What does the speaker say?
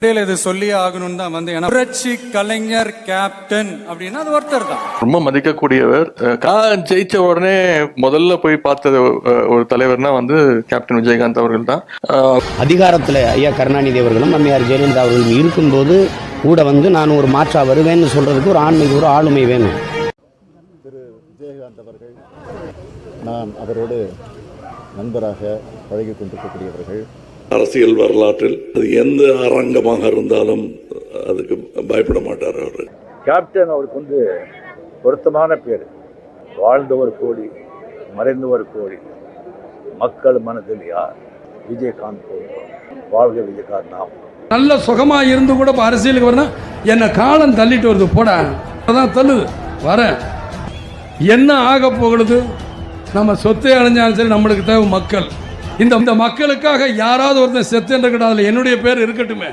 இது சொல்லி ஆகணும் தான் வந்து புரட்சி கலைஞர் கேப்டன் அப்படின்னா அது ஒருத்தர் தான். ரொம்ப மதிக்கக்கூடியவர். ஜெயிச்ச உடனே முதல்ல போய் பார்த்தது ஒரு தலைவர்னா வந்து கேப்டன் விஜயகாந்த் அவர்கள் தான். அதிகாரத்தில் ஐயா கருணாநிதி அவர்களும் அம்மையார் ஜெயலலிதா அவர்களும் இருக்கும்போது கூட வந்து நான் ஒரு மாற்றா வருவேன்னு சொல்றதுக்கு ஒரு ஆன்மீக ஒரு ஆளுமை வேணும். திரு விஜயகாந்த் அவர்கள் நான் அவரோடு நண்பராக பழகி கொண்டிருக்கக்கூடியவர்கள். அரசியல் வரலாற்றில் அது எந்த அரங்கமாக இருந்தாலும் அதுக்கு பயப்பட மாட்டார் அவர். கேப்டன் அவருக்கு வந்து பொருத்தமான பேர். வாழ்ந்த ஒரு கோடி, மறைந்த ஒரு கோடி, மக்கள் மனதில் யார்? விஜயகாந்த். வாழ்க விஜயகாந்த். நாம் நல்ல சுகமா இருந்து கூட அரசியலுக்கு வரணும். என்ன காலம் தள்ளிட்டு வருது போட அதான் தள்ளுது வர என்ன ஆக போகிறது? நம்ம சொத்தை அடைஞ்சாலும் சரி, நம்மளுக்கு தேவை மக்கள். இந்த மக்களுக்காக யாராவது ஒருத்தர் செத்து என்று என்னுடைய பேர் இருக்கட்டுமே.